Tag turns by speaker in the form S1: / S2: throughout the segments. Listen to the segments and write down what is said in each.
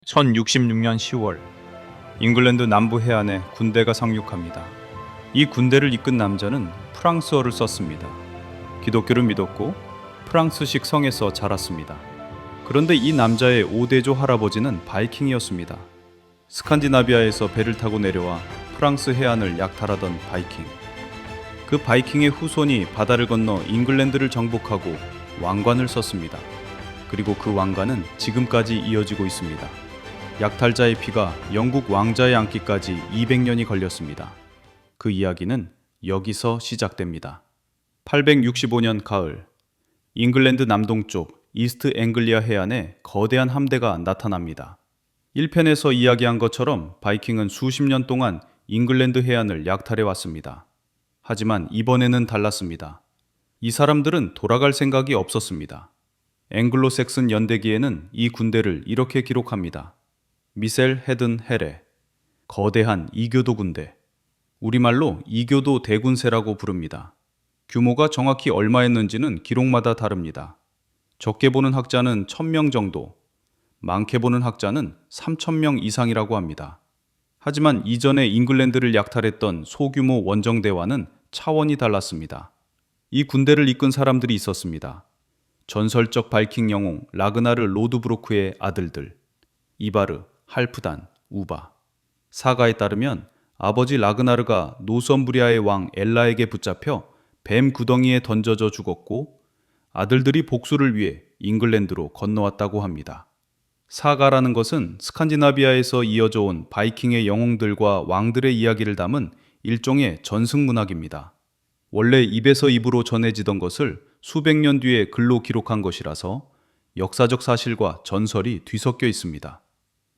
S1: 1066년 10월 잉글랜드 남부 해안에 군대가 상륙합니다. 이 군대를 이끈 남자는 프랑스어를 썼습니다. 기독교를 믿었고 프랑스식 성에서 자랐습니다. 그런데 이 남자의 5대조 할아버지는 바이킹이었습니다. 스칸디나비아에서 배를 타고 내려와 프랑스 해안을 약탈하던 바이킹. 그 바이킹의 후손이 바다를 건너 잉글랜드를 정복하고 왕관을 썼습니다. 그리고 그 왕관은 지금까지 이어지고 있습니다. 약탈자의 피가 영국 왕자의 안기까지 200년이 걸렸습니다. 그 이야기는 여기서 시작됩니다. 865년 가을, 잉글랜드 남동쪽 이스트 앵글리아 해안에 거대한 함대가 나타납니다. 1편에서 이야기한 것처럼 바이킹은 수십 년 동안 잉글랜드 해안을 약탈해 왔습니다. 하지만 이번에는 달랐습니다. 이 사람들은 돌아갈 생각이 없었습니다. 앵글로색슨 연대기에는 이 군대를 이렇게 기록합니다. 미셀 헤든 헤레, 거대한 이교도 군대, 우리말로 이교도 대군세라고 부릅니다. 규모가 정확히 얼마였는지는 기록마다 다릅니다. 적게 보는 학자는 1000명 정도, 많게 보는 학자는 3000명 이상이라고 합니다. 하지만 이전에 잉글랜드를 약탈했던 소규모 원정대와는 차원이 달랐습니다. 이 군대를 이끈 사람들이 있었습니다. 전설적 바이킹 영웅 라그나르 로드브로크의 아들들, 이바르, 할프단, 우바. 사가에 따르면 아버지 라그나르가 노선부리아의 왕 엘라에게 붙잡혀 뱀 구덩이에 던져져 죽었고 아들들이 복수를 위해 잉글랜드로 건너왔다고 합니다. 사가라는 것은 스칸디나비아에서 이어져 온 바이킹의 영웅들과 왕들의 이야기를 담은 일종의 전승문학입니다. 원래 입에서 입으로 전해지던 것을 수백 년 뒤에 글로 기록한 것이라서 역사적 사실과 전설이 뒤섞여 있습니다.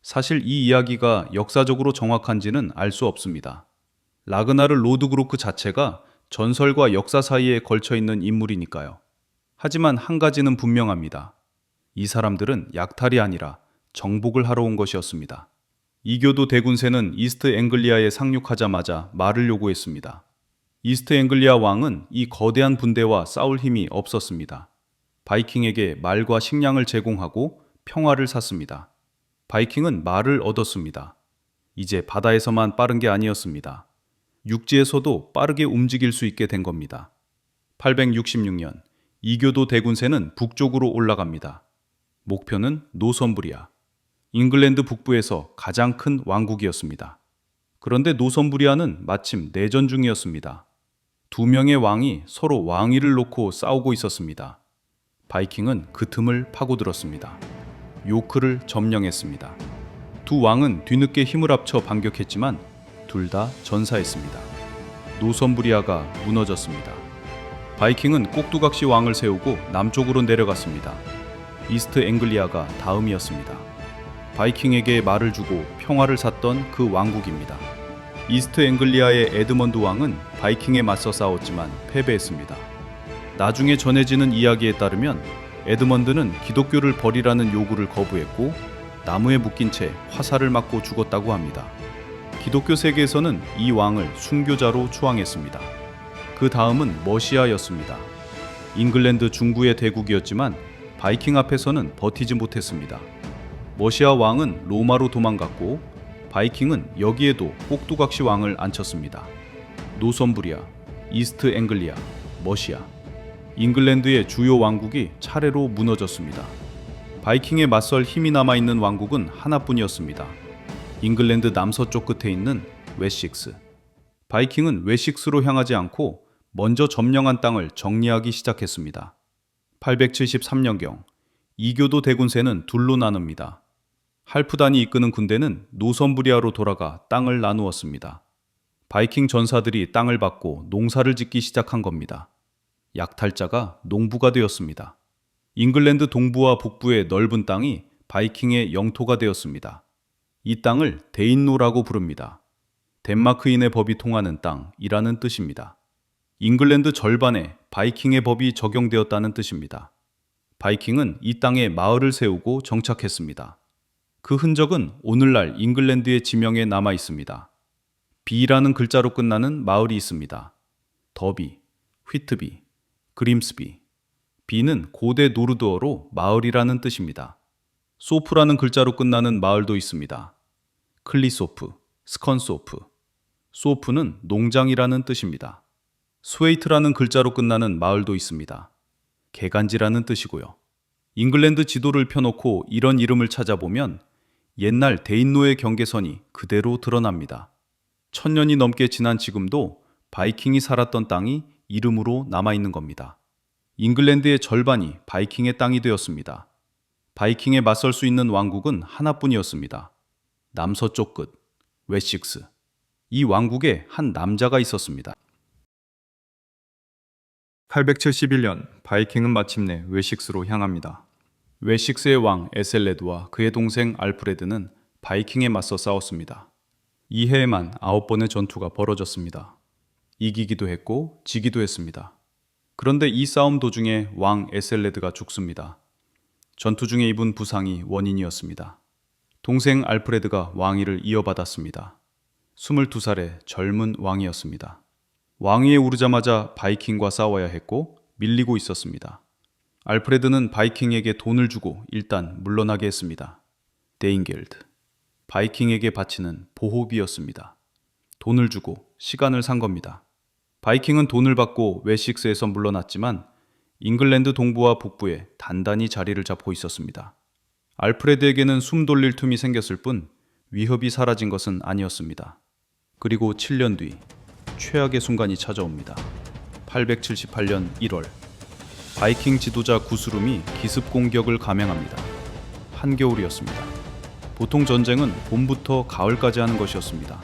S1: 사실 이 이야기가 역사적으로 정확한지는 알 수 없습니다. 라그나르 로드브로크 자체가 전설과 역사 사이에 걸쳐 있는 인물이니까요. 하지만 한 가지는 분명합니다. 이 사람들은 약탈이 아니라 정복을 하러 온 것이었습니다. 이교도 대군세는 이스트 앵글리아에 상륙하자마자 말을 요구했습니다. 이스트 앵글리아 왕은 이 거대한 분대와 싸울 힘이 없었습니다. 바이킹에게 말과 식량을 제공하고 평화를 샀습니다. 바이킹은 말을 얻었습니다. 이제 바다에서만 빠른 게 아니었습니다. 육지에서도 빠르게 움직일 수 있게 된 겁니다. 866년, 이교도 대군세는 북쪽으로 올라갑니다. 목표는 노선부리아, 잉글랜드 북부에서 가장 큰 왕국이었습니다. 그런데 노선부리아는 마침 내전 중이었습니다. 두 명의 왕이 서로 왕위를 놓고 싸우고 있었습니다. 바이킹은 그 틈을 파고들었습니다. 요크를 점령했습니다. 두 왕은 뒤늦게 힘을 합쳐 반격했지만 둘 다 전사했습니다. 노선부리아가 무너졌습니다. 바이킹은 꼭두각시 왕을 세우고 남쪽으로 내려갔습니다. 이스트 앵글리아가 다음이었습니다. 바이킹에게 말을 주고 평화를 샀던 그 왕국입니다. 이스트 앵글리아의 에드먼드 왕은 바이킹에 맞서 싸웠지만 패배했습니다. 나중에 전해지는 이야기에 따르면 에드먼드는 기독교를 버리라는 요구를 거부했고 나무에 묶인 채 화살을 맞고 죽었다고 합니다. 기독교 세계에서는 이 왕을 순교자로 추앙했습니다. 그 다음은 머시아였습니다. 잉글랜드 중부의 대국이었지만 바이킹 앞에서는 버티지 못했습니다. 머시아 왕은 로마로 도망갔고 바이킹은 여기에도 꼭두각시 왕을 앉혔습니다. 노선부리아, 이스트 앵글리아, 머시아. 잉글랜드의 주요 왕국이 차례로 무너졌습니다. 바이킹에 맞설 힘이 남아있는 왕국은 하나뿐이었습니다. 잉글랜드 남서쪽 끝에 있는 웨식스. 바이킹은 웨식스로 향하지 않고 먼저 점령한 땅을 정리하기 시작했습니다. 873년경, 이교도 대군세는 둘로 나눕니다. 할프단이 이끄는 군대는 노선부리아로 돌아가 땅을 나누었습니다. 바이킹 전사들이 땅을 받고 농사를 짓기 시작한 겁니다. 약탈자가 농부가 되었습니다. 잉글랜드 동부와 북부의 넓은 땅이 바이킹의 영토가 되었습니다. 이 땅을 데인노라고 부릅니다. 덴마크인의 법이 통하는 땅이라는 뜻입니다. 잉글랜드 절반에 바이킹의 법이 적용되었다는 뜻입니다. 바이킹은 이 땅에 마을을 세우고 정착했습니다. 그 흔적은 오늘날 잉글랜드의 지명에 남아 있습니다. 비라는 글자로 끝나는 마을이 있습니다. 더비, 휘트비, 그림스비. 비는 고대 노르드어로 마을이라는 뜻입니다. 소프라는 글자로 끝나는 마을도 있습니다. 클리소프, 스컨소프. 소프는 농장이라는 뜻입니다. 스웨이트라는 글자로 끝나는 마을도 있습니다. 개간지라는 뜻이고요. 잉글랜드 지도를 펴놓고 이런 이름을 찾아보면 옛날 대인노의 경계선이 그대로 드러납니다. 1000년이 넘게 지난 지금도 바이킹이 살았던 땅이 이름으로 남아있는 겁니다. 잉글랜드의 절반이 바이킹의 땅이 되었습니다. 바이킹에 맞설 수 있는 왕국은 하나뿐이었습니다. 남서쪽 끝, 웨식스. 이 왕국에 한 남자가 있었습니다. 871년 바이킹은 마침내 웨식스로 향합니다. 웨식스의 왕 에셀레드와 그의 동생 알프레드는 바이킹에 맞서 싸웠습니다. 이 해에만 9번의 전투가 벌어졌습니다. 이기기도 했고 지기도 했습니다. 그런데 이 싸움 도중에 왕 에셀레드가 죽습니다. 전투 중에 입은 부상이 원인이었습니다. 동생 알프레드가 왕위를 이어받았습니다. 22살의 젊은 왕이었습니다. 왕위에 오르자마자 바이킹과 싸워야 했고 밀리고 있었습니다. 알프레드는 바이킹에게 돈을 주고 일단 물러나게 했습니다. 데인겔드. 바이킹에게 바치는 보호비였습니다. 돈을 주고 시간을 산 겁니다. 바이킹은 돈을 받고 웨식스에서 물러났지만 잉글랜드 동부와 북부에 단단히 자리를 잡고 있었습니다. 알프레드에게는 숨 돌릴 틈이 생겼을 뿐 위협이 사라진 것은 아니었습니다. 그리고 7년 뒤 최악의 순간이 찾아옵니다. 878년 1월 바이킹 지도자 구스룸이 기습 공격을 감행합니다. 한겨울이었습니다. 보통 전쟁은 봄부터 가을까지 하는 것이었습니다.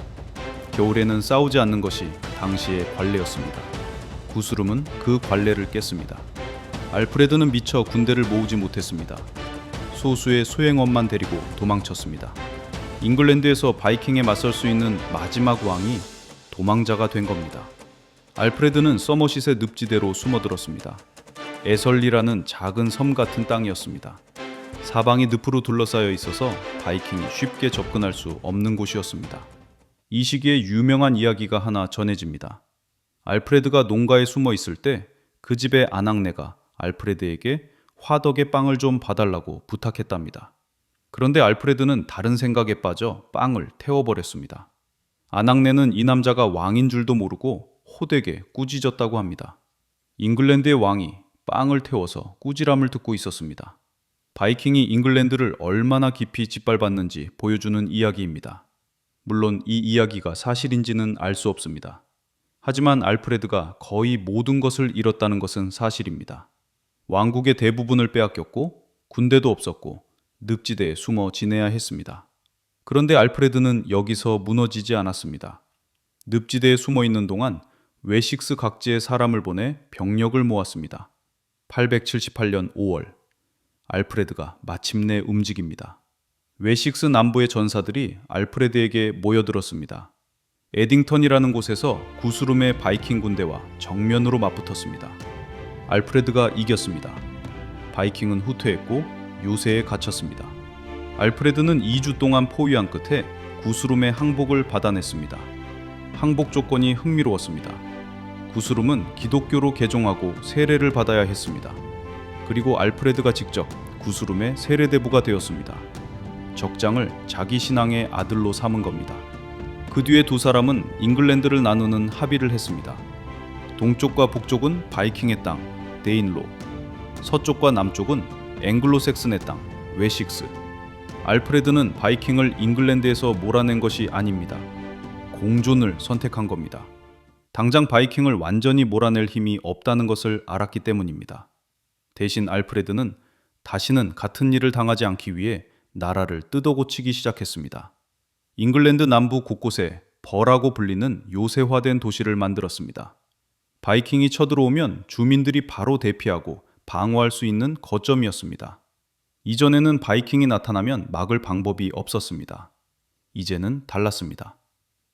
S1: 겨울에는 싸우지 않는 것이 당시의 관례였습니다. 구스룸은 그 관례를 깼습니다. 알프레드는 미처 군대를 모으지 못했습니다. 소수의 소행원만 데리고 도망쳤습니다. 잉글랜드에서 바이킹에 맞설 수 있는 마지막 왕이 도망자가 된 겁니다. 알프레드는 서머싯의 늪지대로 숨어들었습니다. 에설리라는 작은 섬 같은 땅이었습니다. 사방이 늪으로 둘러싸여 있어서 바이킹이 쉽게 접근할 수 없는 곳이었습니다. 이 시기에 유명한 이야기가 하나 전해집니다. 알프레드가 농가에 숨어 있을 때 그 집의 아낙네가 알프레드에게 화덕의 빵을 좀 봐달라고 부탁했답니다. 그런데 알프레드는 다른 생각에 빠져 빵을 태워버렸습니다. 아낙네는 이 남자가 왕인 줄도 모르고 호되게 꾸짖었다고 합니다. 잉글랜드의 왕이 빵을 태워서 꾸지람을 듣고 있었습니다. 바이킹이 잉글랜드를 얼마나 깊이 짓밟았는지 보여주는 이야기입니다. 물론 이 이야기가 사실인지는 알 수 없습니다. 하지만 알프레드가 거의 모든 것을 잃었다는 것은 사실입니다. 왕국의 대부분을 빼앗겼고 군대도 없었고 늪지대에 숨어 지내야 했습니다. 그런데 알프레드는 여기서 무너지지 않았습니다. 늪지대에 숨어 있는 동안 웨식스 각지의 사람을 보내 병력을 모았습니다. 878년 5월 알프레드가 마침내 움직입니다. 웨식스 남부의 전사들이 알프레드에게 모여들었습니다. 에딩턴이라는 곳에서 구스룸의 바이킹 군대와 정면으로 맞붙었습니다. 알프레드가 이겼습니다. 바이킹은 후퇴했고 요새에 갇혔습니다. 알프레드는 2주 동안 포위한 끝에 구스룸의 항복을 받아냈습니다. 항복 조건이 흥미로웠습니다. 구스룸은 기독교로 개종하고 세례를 받아야 했습니다. 그리고 알프레드가 직접 구스룸의 세례대부가 되었습니다. 적장을 자기 신앙의 아들로 삼은 겁니다. 그 뒤에 두 사람은 잉글랜드를 나누는 합의를 했습니다. 동쪽과 북쪽은 바이킹의 땅, 데인로, 서쪽과 남쪽은 앵글로색슨의 땅, 웨식스. 알프레드는 바이킹을 잉글랜드에서 몰아낸 것이 아닙니다. 공존을 선택한 겁니다. 당장 바이킹을 완전히 몰아낼 힘이 없다는 것을 알았기 때문입니다. 대신 알프레드는 다시는 같은 일을 당하지 않기 위해 나라를 뜯어고치기 시작했습니다. 잉글랜드 남부 곳곳에 버라고 불리는 요새화된 도시를 만들었습니다. 바이킹이 쳐들어오면 주민들이 바로 대피하고 방어할 수 있는 거점이었습니다. 이전에는 바이킹이 나타나면 막을 방법이 없었습니다. 이제는 달랐습니다.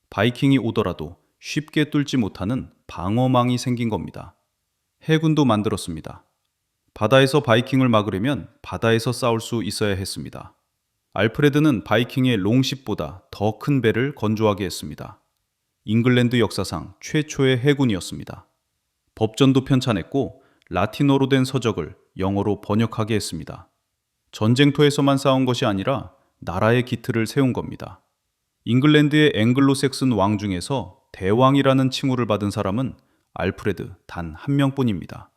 S1: 바이킹이 오더라도 쉽게 뚫지 못하는 방어망이 생긴 겁니다. 해군도 만들었습니다. 바다에서 바이킹을 막으려면 바다에서 싸울 수 있어야 했습니다. 알프레드는 바이킹의 롱십보다 더 큰 배를 건조하게 했습니다. 잉글랜드 역사상 최초의 해군이었습니다. 법전도 편찬했고 라틴어로 된 서적을 영어로 번역하게 했습니다. 전쟁터에서만 싸운 것이 아니라 나라의 기틀을 세운 겁니다. 잉글랜드의 앵글로색슨 왕 중에서 대왕이라는 칭호를 받은 사람은 알프레드 단 한 명뿐입니다.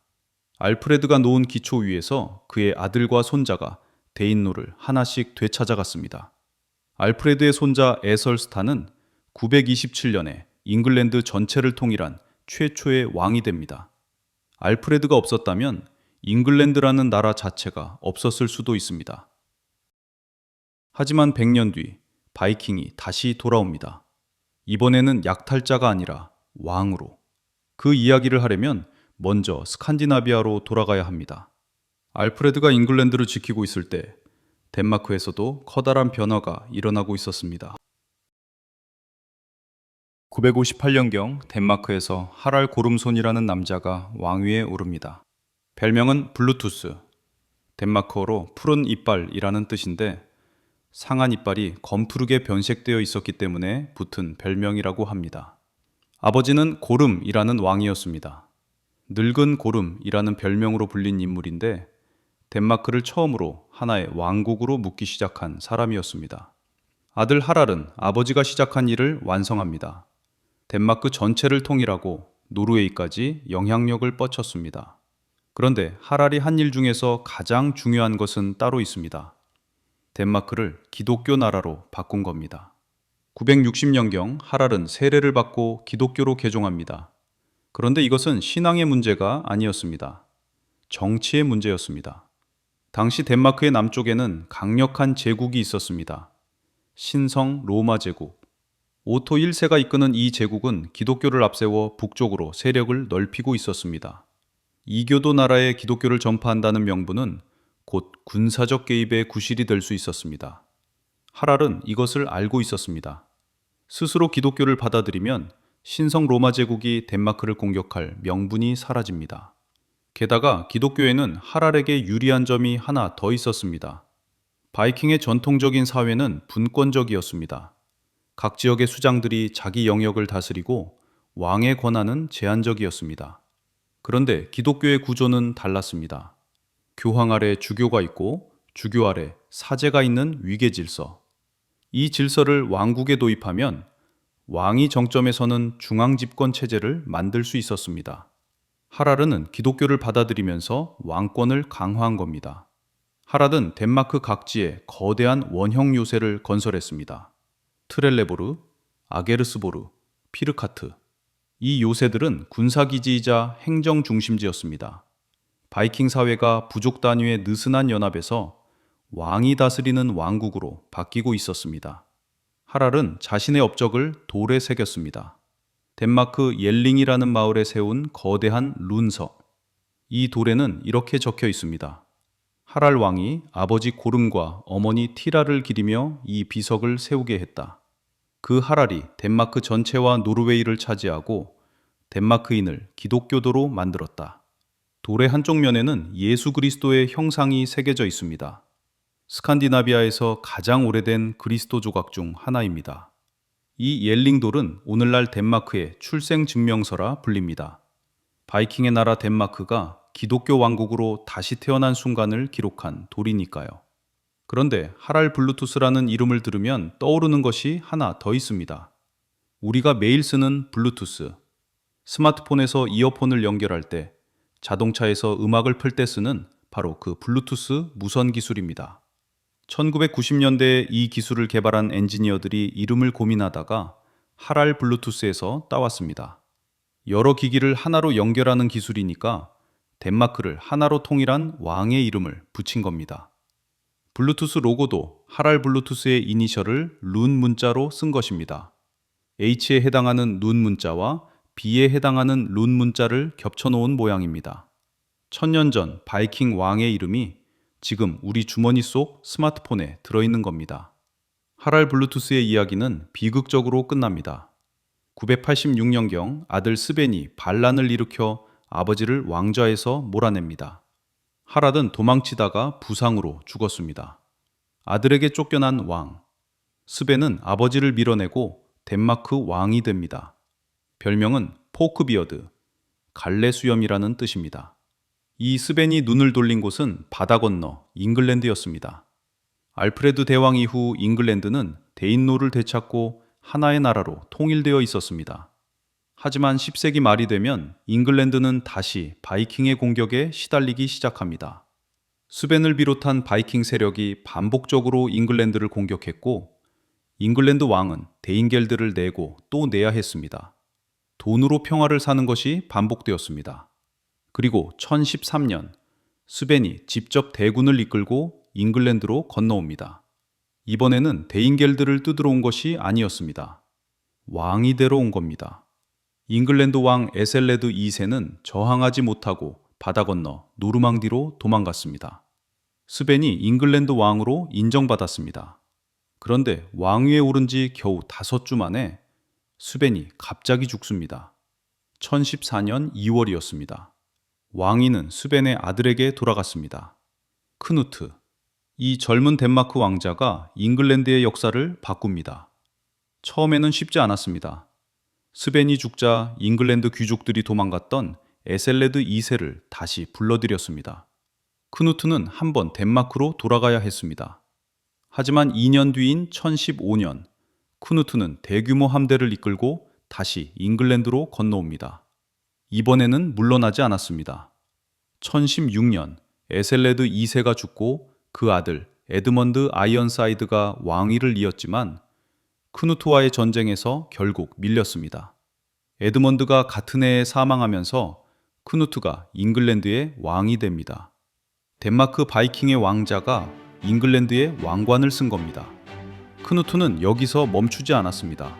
S1: 알프레드가 놓은 기초 위에서 그의 아들과 손자가 대인로를 하나씩 되찾아갔습니다. 알프레드의 손자 에설스타는 927년에 잉글랜드 전체를 통일한 최초의 왕이 됩니다. 알프레드가 없었다면 잉글랜드라는 나라 자체가 없었을 수도 있습니다. 하지만 100년 뒤 바이킹이 다시 돌아옵니다. 이번에는 약탈자가 아니라 왕으로. 그 이야기를 하려면 먼저 스칸디나비아로 돌아가야 합니다. 알프레드가 잉글랜드를 지키고 있을 때 덴마크에서도 커다란 변화가 일어나고 있었습니다. 958년경 덴마크에서 하랄 고름손이라는 남자가 왕위에 오릅니다. 별명은 블루투스, 덴마크어로 푸른 이빨이라는 뜻인데 상한 이빨이 검푸르게 변색되어 있었기 때문에 붙은 별명이라고 합니다. 아버지는 고름이라는 왕이었습니다. 늙은 고름이라는 별명으로 불린 인물인데 덴마크를 처음으로 하나의 왕국으로 묶기 시작한 사람이었습니다. 아들 하랄은 아버지가 시작한 일을 완성합니다. 덴마크 전체를 통일하고 노르웨이까지 영향력을 뻗쳤습니다. 그런데 하랄이 한 일 중에서 가장 중요한 것은 따로 있습니다. 덴마크를 기독교 나라로 바꾼 겁니다. 960년경 하랄은 세례를 받고 기독교로 개종합니다. 그런데 이것은 신앙의 문제가 아니었습니다. 정치의 문제였습니다. 당시 덴마크의 남쪽에는 강력한 제국이 있었습니다. 신성 로마 제국. 오토 1세가 이끄는 이 제국은 기독교를 앞세워 북쪽으로 세력을 넓히고 있었습니다. 이교도 나라에 기독교를 전파한다는 명분은 곧 군사적 개입의 구실이 될 수 있었습니다. 하랄은 이것을 알고 있었습니다. 스스로 기독교를 받아들이면 신성 로마 제국이 덴마크를 공격할 명분이 사라집니다. 게다가 기독교에는 하랄에게 유리한 점이 하나 더 있었습니다. 바이킹의 전통적인 사회는 분권적이었습니다. 각 지역의 수장들이 자기 영역을 다스리고 왕의 권한은 제한적이었습니다. 그런데 기독교의 구조는 달랐습니다. 교황 아래 주교가 있고 주교 아래 사제가 있는 위계 질서. 이 질서를 왕국에 도입하면 왕이 정점에 서는 중앙 집권 체제를 만들 수 있었습니다. 하랄은 기독교를 받아들이면서 왕권을 강화한 겁니다. 하랄은 덴마크 각지에 거대한 원형 요새를 건설했습니다. 트렐레보르, 아게르스보르, 피르카트. 이 요새들은 군사기지이자 행정 중심지였습니다. 바이킹 사회가 부족 단위의 느슨한 연합에서 왕이 다스리는 왕국으로 바뀌고 있었습니다. 하랄은 자신의 업적을 돌에 새겼습니다. 덴마크 옐링이라는 마을에 세운 거대한 룬서. 이 돌에는 이렇게 적혀 있습니다. 하랄 왕이 아버지 고름과 어머니 티라를 기리며 이 비석을 세우게 했다. 그 하랄이 덴마크 전체와 노르웨이를 차지하고 덴마크인을 기독교도로 만들었다. 돌의 한쪽 면에는 예수 그리스도의 형상이 새겨져 있습니다. 스칸디나비아에서 가장 오래된 그리스도 조각 중 하나입니다. 이 옐링돌은 오늘날 덴마크의 출생증명서라 불립니다. 바이킹의 나라 덴마크가 기독교 왕국으로 다시 태어난 순간을 기록한 돌이니까요. 그런데 하랄 블루투스라는 이름을 들으면 떠오르는 것이 하나 더 있습니다. 우리가 매일 쓰는 블루투스. 스마트폰에서 이어폰을 연결할 때, 자동차에서 음악을 풀 때 쓰는 바로 그 블루투스 무선 기술입니다. 1990년대에 이 기술을 개발한 엔지니어들이 이름을 고민하다가 하랄 블루투스에서 따왔습니다. 여러 기기를 하나로 연결하는 기술이니까 덴마크를 하나로 통일한 왕의 이름을 붙인 겁니다. 블루투스 로고도 하랄 블루투스의 이니셜을 룬 문자로 쓴 것입니다. H에 해당하는 눈 문자와 B에 해당하는 룬 문자를 겹쳐놓은 모양입니다. 1000년 전 바이킹 왕의 이름이 지금 우리 주머니 속 스마트폰에 들어있는 겁니다. 하랄 블루투스의 이야기는 비극적으로 끝납니다. 986년경 아들 스벤이 반란을 일으켜 아버지를 왕좌에서 몰아냅니다. 하랄은 도망치다가 부상으로 죽었습니다. 아들에게 쫓겨난 왕. 스벤은 아버지를 밀어내고 덴마크 왕이 됩니다. 별명은 포크비어드, 갈래 수염이라는 뜻입니다. 이 스벤이 눈을 돌린 곳은 바다 건너 잉글랜드였습니다. 알프레드 대왕 이후 잉글랜드는 대인노를 되찾고 하나의 나라로 통일되어 있었습니다. 하지만 10세기 말이 되면 잉글랜드는 다시 바이킹의 공격에 시달리기 시작합니다. 스벤을 비롯한 바이킹 세력이 반복적으로 잉글랜드를 공격했고, 잉글랜드 왕은 데인겔드를 내고 또 내야 했습니다. 돈으로 평화를 사는 것이 반복되었습니다. 그리고 1013년 스벤이 직접 대군을 이끌고 잉글랜드로 건너옵니다. 이번에는 데인겔드를 뜯으러 온 것이 아니었습니다. 왕이 되러 온 겁니다. 잉글랜드 왕 에셀레드 2세는 저항하지 못하고 바다 건너 노르망디로 도망갔습니다. 스벤이 잉글랜드 왕으로 인정받았습니다. 그런데 왕위에 오른 지 겨우 5주 만에 스벤이 갑자기 죽습니다. 1014년 2월이었습니다. 왕위는 스벤의 아들에게 돌아갔습니다. 크누트. 이 젊은 덴마크 왕자가 잉글랜드의 역사를 바꿉니다. 처음에는 쉽지 않았습니다. 스벤이 죽자 잉글랜드 귀족들이 도망갔던 에셀레드 2세를 다시 불러들였습니다. 크누트는 한번 덴마크로 돌아가야 했습니다. 하지만 2년 뒤인 1015년, 크누트는 대규모 함대를 이끌고 다시 잉글랜드로 건너옵니다. 이번에는 물러나지 않았습니다. 1016년, 에셀레드 2세가 죽고 그 아들 에드먼드 아이언사이드가 왕위를 이었지만 크누트와의 전쟁에서 결국 밀렸습니다. 에드먼드가 같은 해에 사망하면서 크누트가 잉글랜드의 왕이 됩니다. 덴마크 바이킹의 왕자가 잉글랜드의 왕관을 쓴 겁니다. 크누트는 여기서 멈추지 않았습니다.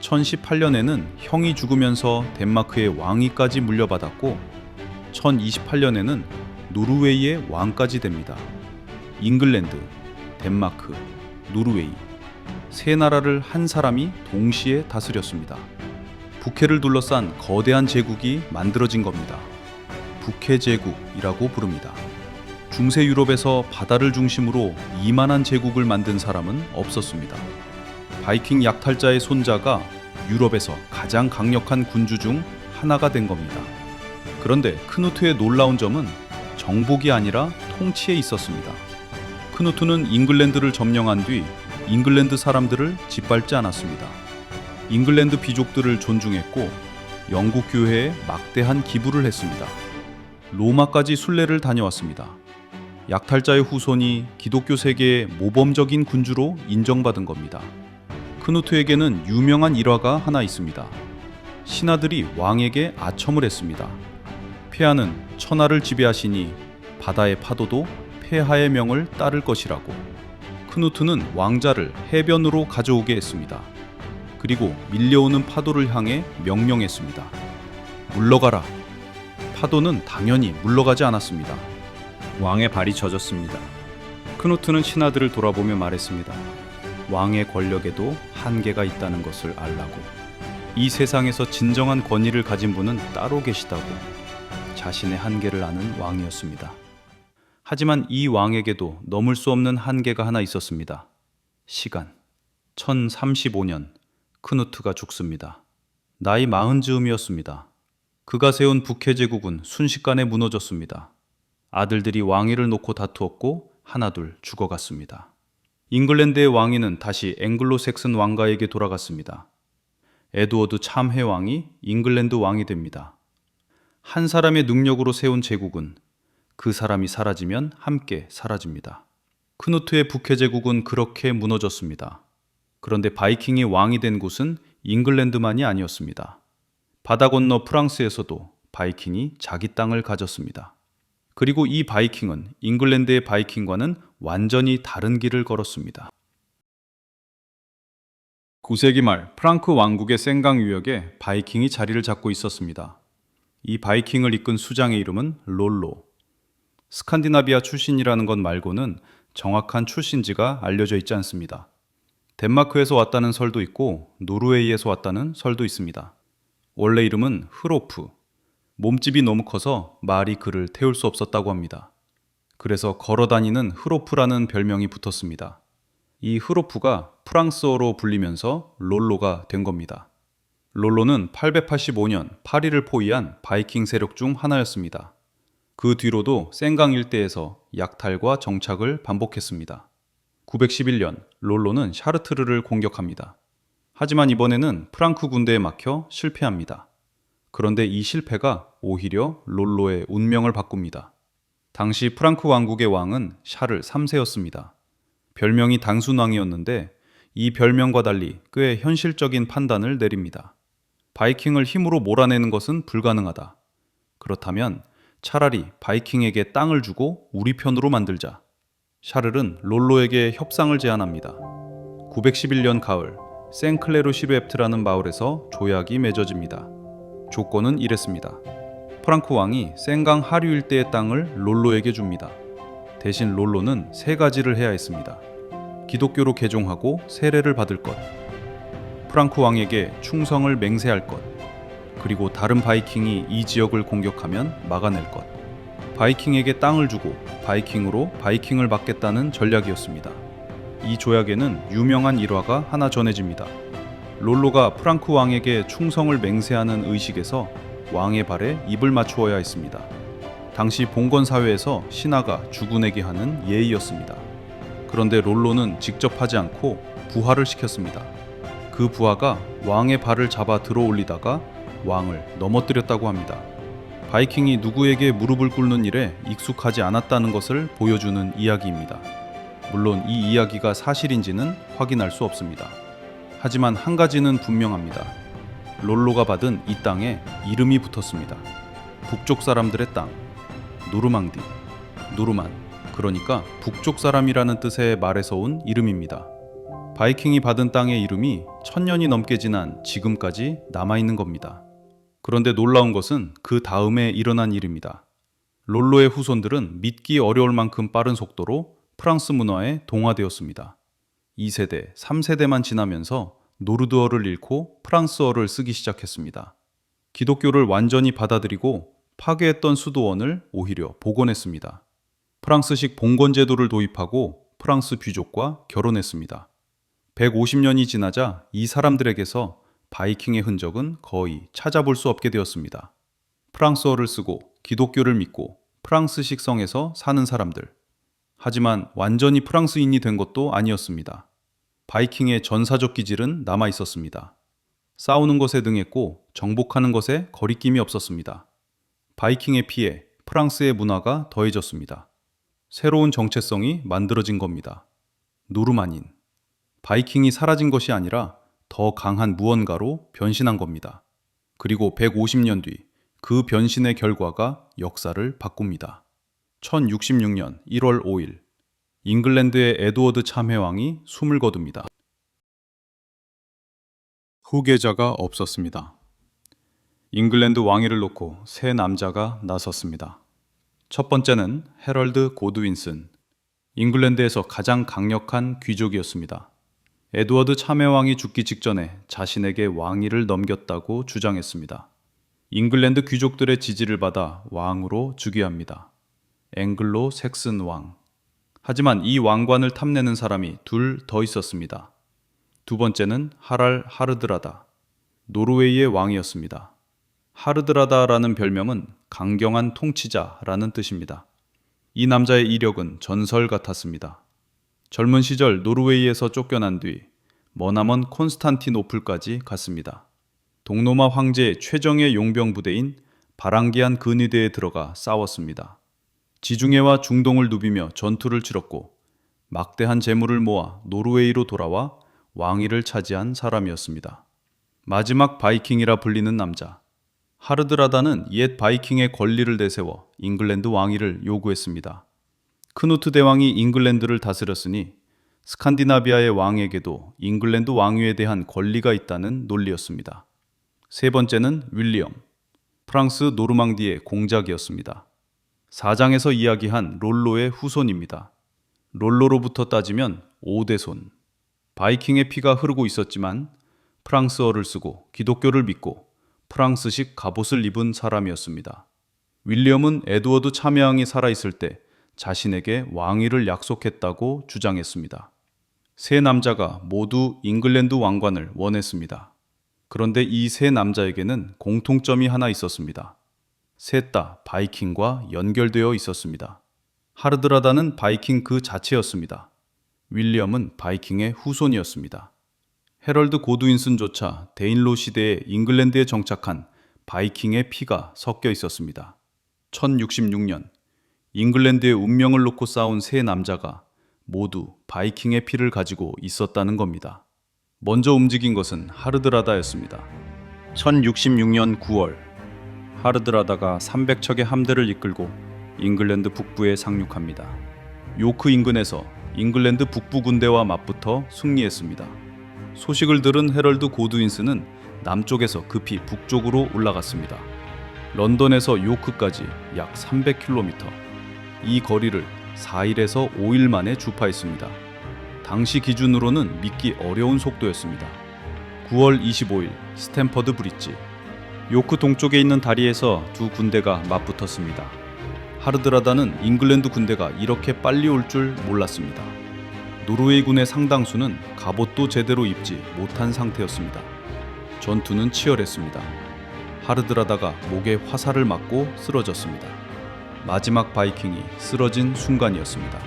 S1: 1018년에는 형이 죽으면서 덴마크의 왕위까지 물려받았고 1028년에는 노르웨이의 왕까지 됩니다. 잉글랜드, 덴마크, 노르웨이 세 나라를 한 사람이 동시에 다스렸습니다. 북해를 둘러싼 거대한 제국이 만들어진 겁니다. 북해 제국이라고 부릅니다. 중세 유럽에서 바다를 중심으로 이만한 제국을 만든 사람은 없었습니다. 바이킹 약탈자의 손자가 유럽에서 가장 강력한 군주 중 하나가 된 겁니다. 그런데 크누트의 놀라운 점은 정복이 아니라 통치에 있었습니다. 크누트는 잉글랜드를 점령한 뒤 잉글랜드 사람들을 짓밟지 않았습니다. 잉글랜드 귀족들을 존중했고 영국 교회에 막대한 기부를 했습니다. 로마까지 순례를 다녀왔습니다. 약탈자의 후손이 기독교 세계의 모범적인 군주로 인정받은 겁니다. 크누트에게는 유명한 일화가 하나 있습니다. 신하들이 왕에게 아첨을 했습니다. 폐하는 천하를 지배하시니 바다의 파도도 폐하의 명을 따를 것이라고. 크누트는 왕자를 해변으로 가져오게 했습니다. 그리고 밀려오는 파도를 향해 명령했습니다. 물러가라. 파도는 당연히 물러가지 않았습니다. 왕의 발이 젖었습니다. 크누트는 신하들을 돌아보며 말했습니다. 왕의 권력에도 한계가 있다는 것을 알라고. 이 세상에서 진정한 권위를 가진 분은 따로 계시다고. 자신의 한계를 아는 왕이었습니다. 하지만 이 왕에게도 넘을 수 없는 한계가 하나 있었습니다. 시간. 1035년 크누트가 죽습니다. 나이 40즈음이었습니다. 그가 세운 북해 제국은 순식간에 무너졌습니다. 아들들이 왕위를 놓고 다투었고 하나둘 죽어갔습니다. 잉글랜드의 왕위는 다시 앵글로색슨 왕가에게 돌아갔습니다. 에드워드 참회 왕이 잉글랜드 왕이 됩니다. 한 사람의 능력으로 세운 제국은 그 사람이 사라지면 함께 사라집니다. 크누트의 북해 제국은 그렇게 무너졌습니다. 그런데 바이킹이 왕이 된 곳은 잉글랜드만이 아니었습니다. 바다 건너 프랑스에서도 바이킹이 자기 땅을 가졌습니다. 그리고 이 바이킹은 잉글랜드의 바이킹과는 완전히 다른 길을 걸었습니다. 9세기 말 프랑크 왕국의 생강 유역에 바이킹이 자리를 잡고 있었습니다. 이 바이킹을 이끈 수장의 이름은 롤로. 스칸디나비아 출신이라는 것 말고는 정확한 출신지가 알려져 있지 않습니다. 덴마크에서 왔다는 설도 있고 노르웨이에서 왔다는 설도 있습니다. 원래 이름은 흐로프. 몸집이 너무 커서 말이 그를 태울 수 없었다고 합니다. 그래서 걸어다니는 흐로프라는 별명이 붙었습니다. 이 흐로프가 프랑스어로 불리면서 롤로가 된 겁니다. 롤로는 885년 파리를 포위한 바이킹 세력 중 하나였습니다. 그 뒤로도 생강 일대에서 약탈과 정착을 반복했습니다. 911년 롤로는 샤르트르를 공격합니다. 하지만 이번에는 프랑크 군대에 막혀 실패합니다. 그런데 이 실패가 오히려 롤로의 운명을 바꿉니다. 당시 프랑크 왕국의 왕은 샤를 3세였습니다. 별명이 단순왕이었는데 이 별명과 달리 꽤 현실적인 판단을 내립니다. 바이킹을 힘으로 몰아내는 것은 불가능하다. 그렇다면 차라리 바이킹에게 땅을 주고 우리 편으로 만들자. 샤를은 롤로에게 협상을 제안합니다. 911년 가을 생클레르 시르앱트라는 마을에서 조약이 맺어집니다. 조건은 이랬습니다. 프랑크 왕이 생강 하류 일대의 땅을 롤로에게 줍니다. 대신 롤로는 세 가지를 해야 했습니다. 기독교로 개종하고 세례를 받을 것, 프랑크 왕에게 충성을 맹세할 것, 그리고 다른 바이킹이 이 지역을 공격하면 막아낼 것. 바이킹에게 땅을 주고 바이킹으로 바이킹을 막겠다는 전략이었습니다. 이 조약에는 유명한 일화가 하나 전해집니다. 롤로가 프랑크 왕에게 충성을 맹세하는 의식에서 왕의 발에 입을 맞추어야 했습니다. 당시 봉건 사회에서 신하가 주군에게 하는 예의였습니다. 그런데 롤로는 직접 하지 않고 부하를 시켰습니다. 그 부하가 왕의 발을 잡아 들어 올리다가 왕을 넘어뜨렸다고 합니다. 바이킹이 누구에게 무릎을 꿇는 일에 익숙하지 않았다는 것을 보여주는 이야기입니다. 물론 이 이야기가 사실인지는 확인할 수 없습니다. 하지만 한 가지는 분명합니다. 롤로가 받은 이 땅에 이름이 붙었습니다. 북쪽 사람들의 땅, 노르망디, 노르만, 그러니까 북쪽 사람이라는 뜻의 말에서 온 이름입니다. 바이킹이 받은 땅의 이름이 1000년이 넘게 지난 지금까지 남아있는 겁니다. 그런데 놀라운 것은 그 다음에 일어난 일입니다. 롤로의 후손들은 믿기 어려울 만큼 빠른 속도로 프랑스 문화에 동화되었습니다. 2세대, 3세대만 지나면서 노르드어를 잃고 프랑스어를 쓰기 시작했습니다. 기독교를 완전히 받아들이고 파괴했던 수도원을 오히려 복원했습니다. 프랑스식 봉건 제도를 도입하고 프랑스 귀족과 결혼했습니다. 150년이 지나자 이 사람들에게서 바이킹의 흔적은 거의 찾아볼 수 없게 되었습니다. 프랑스어를 쓰고 기독교를 믿고 프랑스식 성에서 사는 사람들. 하지만 완전히 프랑스인이 된 것도 아니었습니다. 바이킹의 전사적 기질은 남아 있었습니다. 싸우는 것에 능했고 정복하는 것에 거리낌이 없었습니다. 바이킹의 피에 프랑스의 문화가 더해졌습니다. 새로운 정체성이 만들어진 겁니다. 노르만인. 바이킹이 사라진 것이 아니라 더 강한 무언가로 변신한 겁니다. 그리고 150년 뒤 그 변신의 결과가 역사를 바꿉니다. 1066년 1월 5일 잉글랜드의 에드워드 참회왕이 숨을 거둡니다. 후계자가 없었습니다. 잉글랜드 왕위를 놓고 세 남자가 나섰습니다. 첫 번째는 해럴드 고드윈슨, 잉글랜드에서 가장 강력한 귀족이었습니다. 에드워드 참회왕이 죽기 직전에 자신에게 왕위를 넘겼다고 주장했습니다. 잉글랜드 귀족들의 지지를 받아 왕으로 즉위합니다. 앵글로 색슨 왕. 하지만 이 왕관을 탐내는 사람이 둘 더 있었습니다. 두 번째는 하랄 하르드라다, 노르웨이의 왕이었습니다. 하르드라다라는 별명은 강경한 통치자라는 뜻입니다. 이 남자의 이력은 전설 같았습니다. 젊은 시절 노르웨이에서 쫓겨난 뒤 머나먼 콘스탄티노플까지 갔습니다. 동로마 황제의 최정예 용병 부대인 바랑기안 근위대에 들어가 싸웠습니다. 지중해와 중동을 누비며 전투를 치렀고 막대한 재물을 모아 노르웨이로 돌아와 왕위를 차지한 사람이었습니다. 마지막 바이킹이라 불리는 남자. 하르드라다는 옛 바이킹의 권리를 내세워 잉글랜드 왕위를 요구했습니다. 크누트 대왕이 잉글랜드를 다스렸으니 스칸디나비아의 왕에게도 잉글랜드 왕위에 대한 권리가 있다는 논리였습니다. 세 번째는 윌리엄, 프랑스 노르망디의 공작이었습니다. 4장에서 이야기한 롤로의 후손입니다. 롤로로부터 따지면 5대손. 바이킹의 피가 흐르고 있었지만 프랑스어를 쓰고 기독교를 믿고 프랑스식 갑옷을 입은 사람이었습니다. 윌리엄은 에드워드 참여왕이 살아있을 때 자신에게 왕위를 약속했다고 주장했습니다. 세 남자가 모두 잉글랜드 왕관을 원했습니다. 그런데 이 세 남자에게는 공통점이 하나 있었습니다. 셋 다 바이킹과 연결되어 있었습니다. 하르드라다는 바이킹 그 자체였습니다. 윌리엄은 바이킹의 후손이었습니다. 헤럴드 고드윈슨조차 데인로 시대에 잉글랜드에 정착한 바이킹의 피가 섞여 있었습니다. 1066년 잉글랜드의 운명을 놓고 싸운 세 남자가 모두 바이킹의 피를 가지고 있었다는 겁니다. 먼저 움직인 것은 하르드라다였습니다. 1066년 9월 하르드라다가 300척의 함대를 이끌고 잉글랜드 북부에 상륙합니다. 요크 인근에서 잉글랜드 북부 군대와 맞붙어 승리했습니다. 소식을 들은 헤럴드 고드윈스는 남쪽에서 급히 북쪽으로 올라갔습니다. 런던에서 요크까지 약 300km. 이 거리를 4일에서 5일 만에 주파했습니다. 당시 기준으로는 믿기 어려운 속도였습니다. 9월 25일 스탠퍼드 브릿지. 요크 동쪽에 있는 다리에서 두 군대가 맞붙었습니다. 하르드라다는 잉글랜드 군대가 이렇게 빨리 올 줄 몰랐습니다. 노르웨이군의 상당수는 갑옷도 제대로 입지 못한 상태였습니다. 전투는 치열했습니다. 하르드라다가 목에 화살을 맞고 쓰러졌습니다. 마지막 바이킹이 쓰러진 순간이었습니다.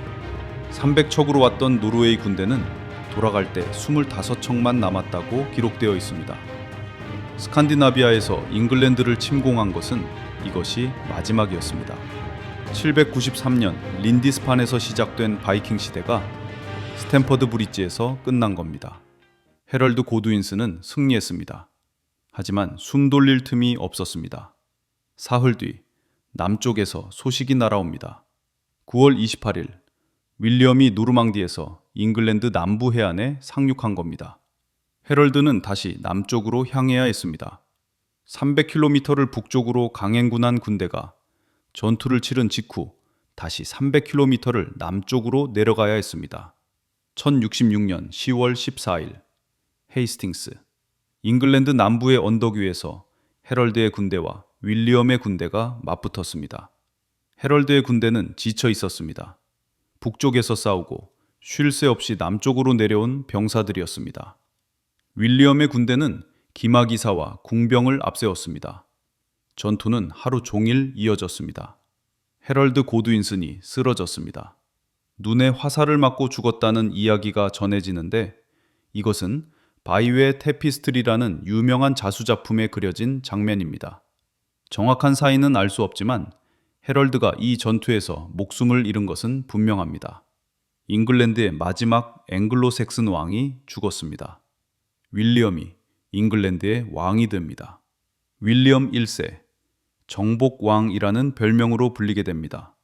S1: 300척으로 왔던 노르웨이 군대는 돌아갈 때 25척만 남았다고 기록되어 있습니다. 스칸디나비아에서 잉글랜드를 침공한 것은 이것이 마지막이었습니다. 793년 린디스판에서 시작된 바이킹 시대가 스탠퍼드 브릿지에서 끝난 겁니다. 헤럴드 고드윈스는 승리했습니다. 하지만 숨 돌릴 틈이 없었습니다. 사흘 뒤 남쪽에서 소식이 날아옵니다. 9월 28일 윌리엄이 노르망디에서 잉글랜드 남부 해안에 상륙한 겁니다. 헤럴드는 다시 남쪽으로 향해야 했습니다. 300km를 북쪽으로 강행군한 군대가 전투를 치른 직후 다시 300km를 남쪽으로 내려가야 했습니다. 1066년 10월 14일 헤이스팅스. 잉글랜드 남부의 언덕 위에서 헤럴드의 군대와 윌리엄의 군대가 맞붙었습니다. 헤럴드의 군대는 지쳐 있었습니다. 북쪽에서 싸우고 쉴 새 없이 남쪽으로 내려온 병사들이었습니다. 윌리엄의 군대는 기마기사와 궁병을 앞세웠습니다. 전투는 하루 종일 이어졌습니다. 헤럴드 고드윈슨이 쓰러졌습니다. 눈에 화살을 맞고 죽었다는 이야기가 전해지는데 이것은 바이웨 테피스트리라는 유명한 자수작품에 그려진 장면입니다. 정확한 사인은 알 수 없지만 헤럴드가 이 전투에서 목숨을 잃은 것은 분명합니다. 잉글랜드의 마지막 앵글로색슨 왕이 죽었습니다. 윌리엄이 잉글랜드의 왕이 됩니다. 윌리엄 1세, 정복왕이라는 별명으로 불리게 됩니다.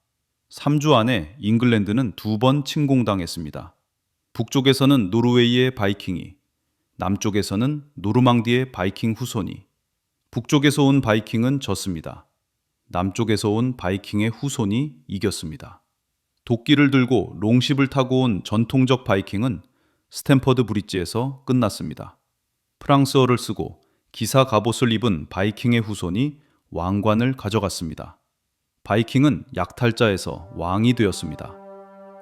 S1: 3주 안에 잉글랜드는 2번 침공당했습니다. 북쪽에서는 노르웨이의 바이킹이, 남쪽에서는 노르망디의 바이킹 후손이, 북쪽에서 온 바이킹은 졌습니다. 남쪽에서 온 바이킹의 후손이 이겼습니다. 도끼를 들고 롱십을 타고 온 전통적 바이킹은 스탠퍼드 브릿지에서 끝났습니다. 프랑스어를 쓰고 기사 갑옷을 입은 바이킹의 후손이 왕관을 가져갔습니다. 바이킹은 약탈자에서 왕이 되었습니다.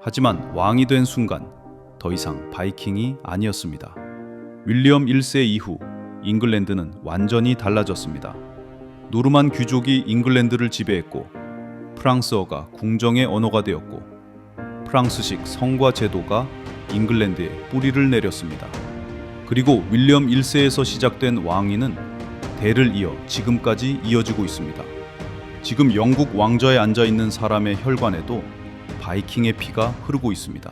S1: 하지만 왕이 된 순간 더 이상 바이킹이 아니었습니다. 윌리엄 1세 이후 잉글랜드는 완전히 달라졌습니다. 노르만 귀족이 잉글랜드를 지배했고 프랑스어가 궁정의 언어가 되었고 프랑스식 성과 제도가 잉글랜드에 뿌리를 내렸습니다. 그리고 윌리엄 1세에서 시작된 왕위는 대를 이어 지금까지 이어지고 있습니다. 지금 영국 왕좌에 앉아있는 사람의 혈관에도 바이킹의 피가 흐르고 있습니다.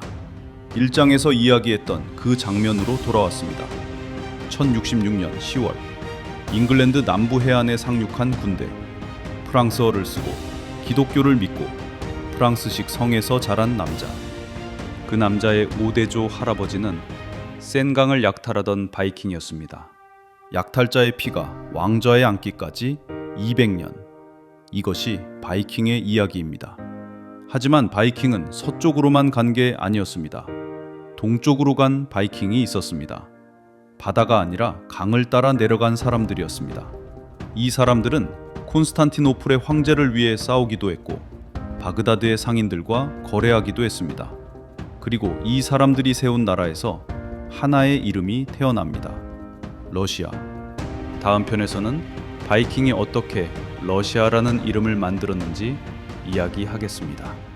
S1: 1장에서 이야기했던 그 장면으로 돌아왔습니다. 1066년 10월 잉글랜드 남부 해안에 상륙한 군대. 프랑스어를 쓰고 기독교를 믿고 프랑스식 성에서 자란 남자. 그 남자의 5대조 할아버지는 센강을 약탈하던 바이킹이었습니다. 약탈자의 피가 왕좌에 앉기까지 200년. 이것이 바이킹의 이야기입니다. 하지만 바이킹은 서쪽으로만 간 게 아니었습니다. 동쪽으로 간 바이킹이 있었습니다. 바다가 아니라 강을 따라 내려간 사람들이었습니다. 이 사람들은 콘스탄티노플의 황제를 위해 싸우기도 했고 바그다드의 상인들과 거래하기도 했습니다. 그리고 이 사람들이 세운 나라에서 하나의 이름이 태어납니다. 러시아. 다음 편에서는 바이킹이 어떻게 러시아라는 이름을 만들었는지 이야기하겠습니다.